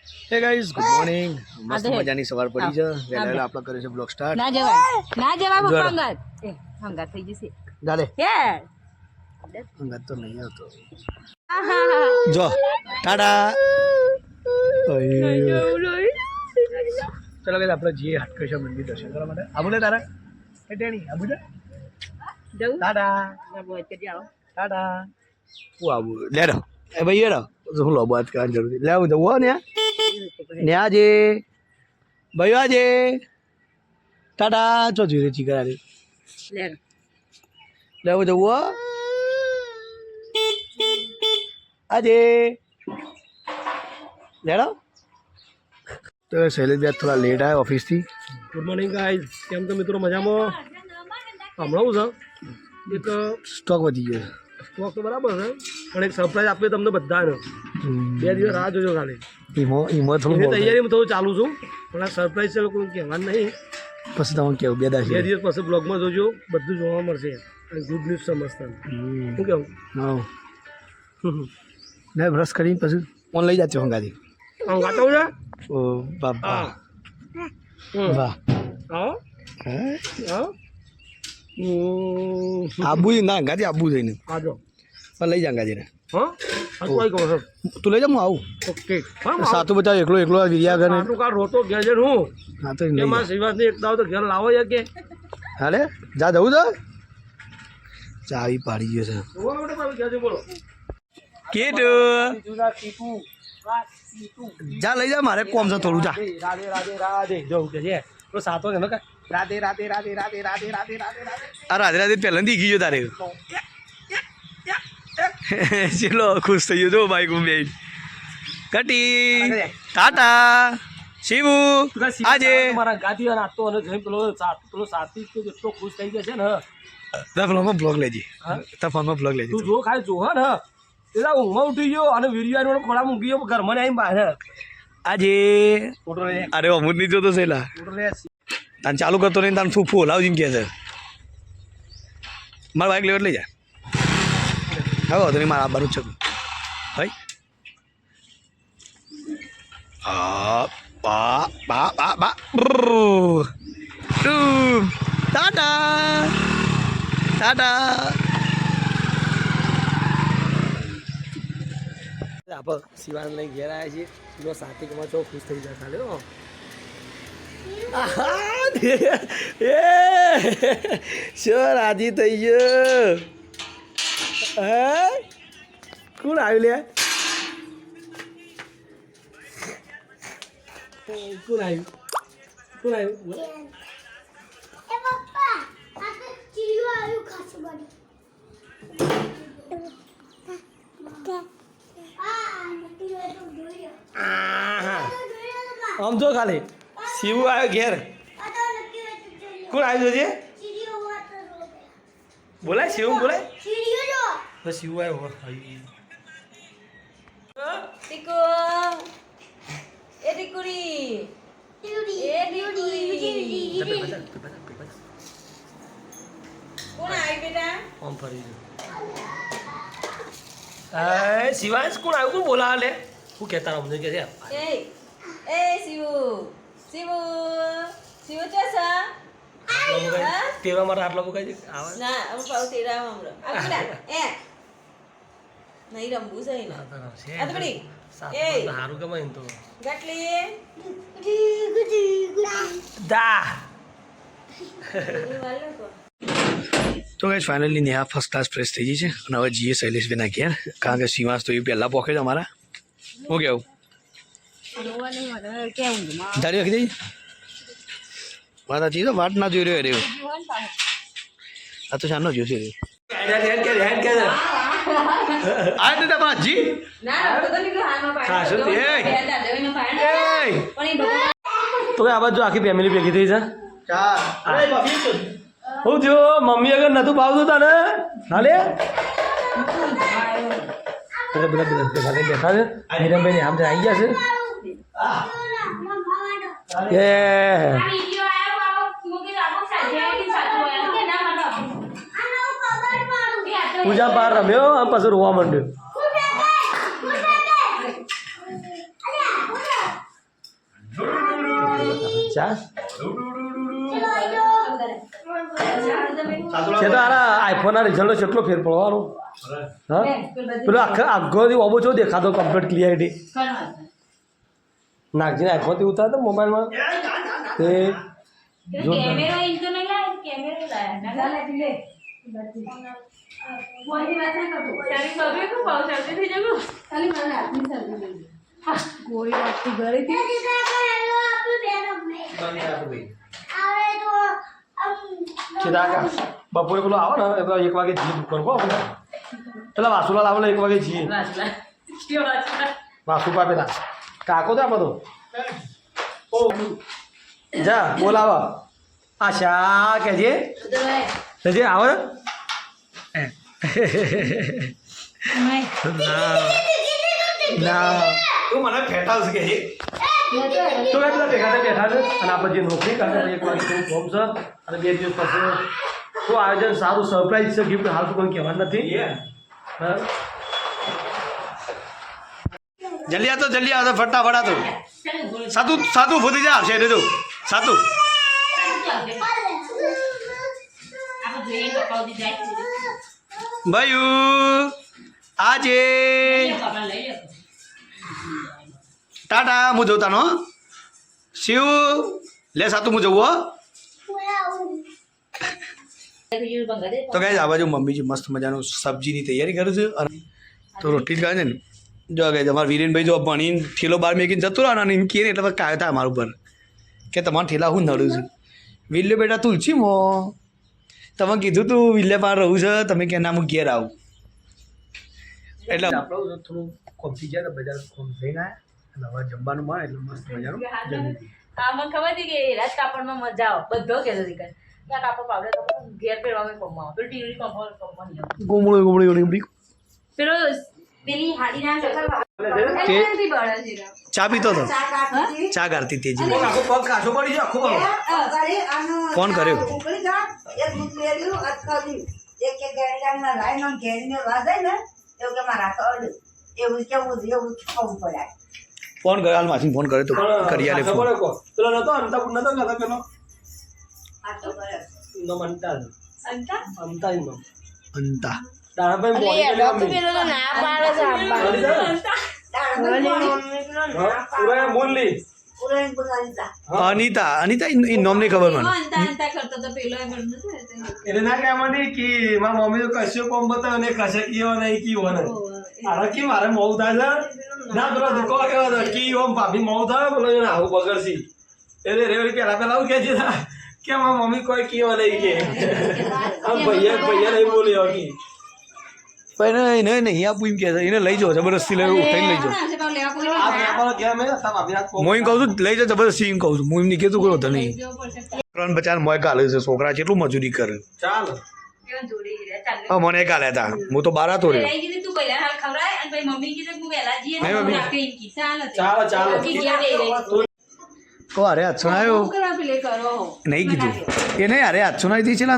hey guys good morning મસ્ત મજાની સવાર પડી છે વેલા આપણે કરીએ છે બ્લોગ સ્ટાર્ટ ના જવાય પપ્પા અંગાત એ અંગાત થઈ જશે જાલે હે અંગાત તો નહીં આવતો જો ટાટા ચલો ગાઈઝ આપણે જઈએ હાટકેશ્વર મંદિર દર્શન કરવા માટે આબુ લે તારા એ ટેણી આબુ લે જવું ટાટા ના બોલ કે જાઓ ટાટા હું આબુ લે રો એ ભાઈ એ રો હું લો બાત કરવાની જરૂર લે આવું જવું ને ન્યા જે ભાઈ આજે ટાટા ચો જોઈ ચી કરા લે લેવું જવું આજે લેડો તો શૈલેષ ભાઈ થોડા લેટ આવ્યા ઓફિસથી ગુડ મોર્નિંગ ગાઈઝ કેમ તો મિત્રો મજામાં હમણાં છે એક સ્ટોક વધી ગયો સ્ટોક તો બરાબર છે પણ એક સરપ્રાઈઝ આપીએ તમને બધાને 2 દિવસ રાહ જોજો ખાલી ઈમો થોડું એની તૈયારીમાં થોડું ચાલુ છું પણ આ સરપ્રાઈઝ છે લોકોને કહેવાનું નહીં પછી તમને કેવું બે દાસ 2 દિવસ પછી બ્લોગમાં જોજો બધું જોવા મળશે અને ગુડ ન્યૂઝ સમજતા શું કેવું હા ને બ્રશ કરીને પછી ફોન લઈ જાજો હંગાથી આમ ગાતો છે ઓ બાપા વાહ આવો આવો આબુ ના હંગાથી આબુ જઈને આજો પણ લઈ જા હંગાજીને હા આ કોઈ કહો સર તું લઈ જા હું આવું ઓકે સાતું બચાવ એકલો એકલો વિરિયા કરે આટલું કાઢ રોતો ઘેર જઈને હું હા તો કે લઈ મારા શિવાસની એક દાવ તો ઘેર લાવો યાર કે હાલે જા જવું તો ચાવી પાડી ગયો છે જોવા માટે મારું ઘેર જઈને બોલો કીધું જા લઈ જા મારે કોમ છે થોડું જા રાધે રાધે રાધે જવું કે છે તો સાતો કે રાધે રાધે રાધે રાધે રાધે રાધે રાધે રાધે આ રાધે રાધે પહેલાંથી ગયો તારે ચલો ખુશ થઈ ગયો જો બાઈક બે કટી ટાટા શિવુ આજે મારા ગાદી નાતો અને જઈ પેલો સાથી તો જેટલો ખુશ થઈ જશે ને તારા ફોનમાં બ્લોગ લેજે તારા ફોનમાં બ્લોગ લેજે તું જો ખાલી જો હે ને એટલે ઊંઘમાં ઉઠી ગયો અને વિડીયો ખોળા મૂકી ગયો ઘરમાં આવીને બહાર આજે અરે અમુદ નહીં જોતો સેલા તાને ચાલુ કરતો નહીં તાને ફૂફુ લાવજી કે છે મારા બાઈક લેવર લઈ જા હવે તો નહીં મારા બારું જ છે ભાઈ બા બા બા બા ટાટા ટાટા આપણે શિવાન લઈ ઘેર આવ્યા છીએ પેલો સાતિકમાં તો ખુશ થઈ જાય ખાલી એ શું રાજી થઈ ગયો હે કોણ આવ્યું લે કોણ આવ્યું આમ જો ખાલી શિવ આવ્યો ઘેર કોણ આવ્યું છે બોલાય શિવ બોલાય તો શિવ આવ્યો ટીકુ એ ટીકુડી એ ટીકુડી કોણ આવી બેટા આમ ફરી શિવાંશ કોણ આવ્યું કોણ બોલા લે શું કહેતા અમને કે છે એ શિવુ શિવુ શિવુ ચોસા તેવા મારા આટલા મુકાય છે આવા ના હું પાઉ તેરા હમરો આ એ નહીં રંબુ છે ને આ તો પડી એ સારું કમાય ને તો ગાટલી દા તો guys finally Neha first class fresh થઈ ગઈ છે અને હવે જીએ શૈલેષભાઈના ઘેર કારણ કે શિવાંશ તો એ પહેલાં પોકે છે અમારા હું કેવું તારી રાખી દઈ વાત સાચી તો વાટ ના જોઈ રહ્યો રે આ તો શાનો જોશે રે આ તો બાજી તો આ બાજુ આખી ફેમિલી ભેગી થઈ છે હું જો મમ્મી અગર નતું ભાવતું તને હાલે બધા બેઠા છે હિરમભાઈ આમ આવી ગયા છે પૂજા પાર રમ્યો આમ પાછું રોવા માંડ્યો ચા છે તો આરા આઈફોનના રિઝલ્ટનો કેટલો ફેર પડવાનો હા પેલો આખો ઓબો છો દેખાતો કમ્પ્લીટ ક્લિયરિટી નાખજીને આઈફોનથી ઉતારતો મોબાઈલમાં તે બપોરે પેલો આવો ને 1 વાગે જઈએ દુકાન કો પેલા વાસુલાલ આવો 1 વાગે જઈએ વાસુપા પેલા કાકો તો આમાં તો જા બોલાવા આશા કહેજે કહેજે આવો ના તું મને ફેટાવશે કે તો પેલા ભેગા બેઠા છે અને આપણે જે નોકરી કરતા 1 વાગે ફોર્મ છે અને 2 દિવસ પછી તો આયોજન સારું સરપ્રાઈઝ છે ગિફ્ટ હાલ તો કોઈ કહેવાનું નથી જલ્દી આ તો ફટાફટ આ તો સાતું ફૂટી જા આવશે એટલે તો સાતું ભાઈ આજે ટાટા હું જોતાનો શિવ લે સાતું હું જવું તો ગાઈઝ આ બાજુ મમ્મીજી મસ્ત મજાનું સબ્જીની તૈયારી કરે છે અને તો રોટલી જ ખાય છે ને જો ગાઈઝ અમારા વીરેનભાઈ જો ભણીને ઠેલો બહાર મેકીને જતો રહો ને એમ કહે ને એટલે કાયો હતા અમારા ઉપર કે તમારા ઠેલા હું નડું છું વિલ્યો બેટા તુલસી મો તમે કીધું તું વિલ્લે પાર રહું છે તમે કે ના હું ઘેર આવું એટલે આપણે થોડું કોમથી ગયા બજાર કોમ થઈને આવ્યા અને હવે જમવાનું મળે એટલે મસ્ત મજાનું જમી મને ખબર હતી કે રાજ કાપડમાં મજા આવે બધો કહેતો હતી ત્યાં કાપડ પાવડે તો ઘેર પહેરવામાં કમવા પેલું ટીવી કમવા ગોમડી પેલો પેલી હાડી ના ચા પીતો હતો ચા ગારતી તેજી આખો પગ કાચો પડી જાય આખો ફોન કર્યો ફોન કર્યો હાલ માસી ફોન કર્યો તો કરી આલે ફોન પેલો નતો અંતાપુર નતો પેલો અંતા અનિતા અનિતા એ નામ નહીં ખબર મને એટલે ના કહેવા માંડી કે મારા મમ્મી તો કશો કોમ બતાવે ને કશે કીવો નહીં કીવો નહીં અરે કે મારે મોં થાય છે ના પેલો દુકો કેવો હતો કી ઓમ ભાભી મોં થાય બોલો એને આવું બગડશી એટલે રેવડી પેલા આવું કે છે કે મારા મમ્મી કોઈ કીવો નહીં કે ભૈયા નહીં બોલ્યો કી પણ એને નહીં આપવું એમ કે એને લઈ જાઓ જબરદસ્તી લઈ ઉઠાઈને લઈ જાઓ હું એમ કહું છું લઈ જાઓ જબરદસ્તી એમ કહું છું હું એમ નહીં કહેતું કરો તો નહીં ત્રણ બચાર મોય કાલે છે છોકરા કેટલું મજૂરી કરે ચાલો મને કાલે હતા હું તો બાર હતો રહ્યો તો અરે હાથસો આવ્યો નહીં કીધું એ નહીં અરે હાથસો ના દી છે ને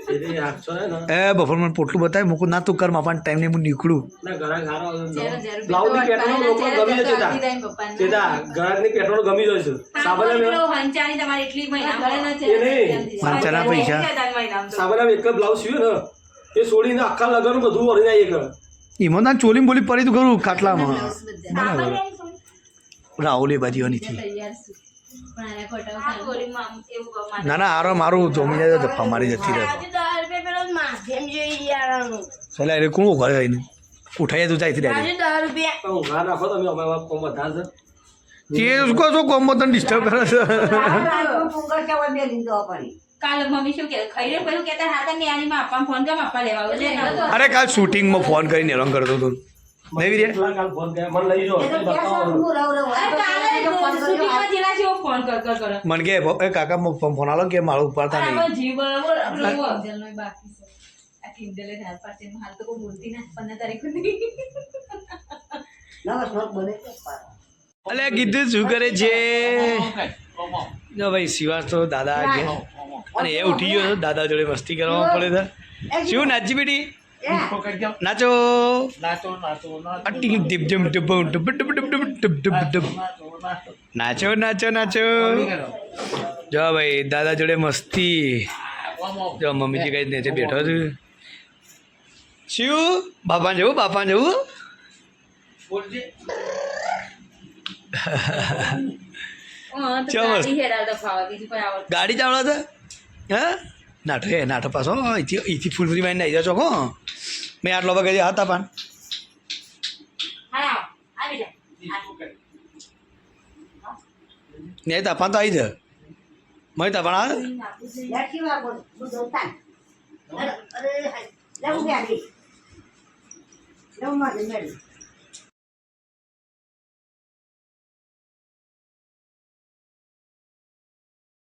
એ બફર મને પોટલું બતાવે મૂકું ના તું કર માપાને ટાઈમ નહીં હું નીકળું પેટ્રોલ ગમી જશે પાંચાના પૈસા સાબરલાલ એક બ્લાઉઝ સીવ્યો ને એ છોડીને આખા લગન બધું વળી જાય એક એમાં તાર ચોલી બોલી પડી તું કરું ખાટલામાં બરાબર રાહુલ એ બાજુની થી ના ના હારો મારું જમી જાય તો મારી જતી રહે ચાલે અરે કોણ ઘરે આવીને ઉઠાઈ તું જાય રાખો તમે અમારા કોમ બધા છે તે उसको શું કોમ તને ડિસ્ટર્બ કરે છે કાલ મમ્મી શું કે ખાઈ રે પેલું કેતા હાતા ને આની માં ફોન કર આપવા લેવા અરે કાલ શૂટિંગમાં ફોન કરીને હેરાન કરતો હતો નહીં રે કાલ ફોન કરે મને લઈ જાઓ ફોન કર મને કે એ કાકા ફોન આલો કે મારું ઉપાડતા નહીં જીવ બરાબર બાકી છે આ કિંડલે ધાર પાસે હાલ તો કોઈ બોલતી ના 15 તારીખ અલે કીધું શું કરે છે જો ભાઈ શિવાસ તો દાદા કે અને એ ઉઠી ગયો દાદા જોડે મસ્તી કરવા પડે છે શું નાચી બેટી નાચો નાચો નાચો નાચો જો ભાઈ દાદા જોડે મસ્તી જો મમ્મીજી કઈ નીચે બેઠો છું શું બાપા જવું ગાડી ચાવડો છે હા નાટો પાછો અહીંથી ફૂલફૂલી મારી નાઈ જાઓ હો મેં આટલો વખત હતા પણ નહીં તાપા તો આવી જ મય તાપણ આવે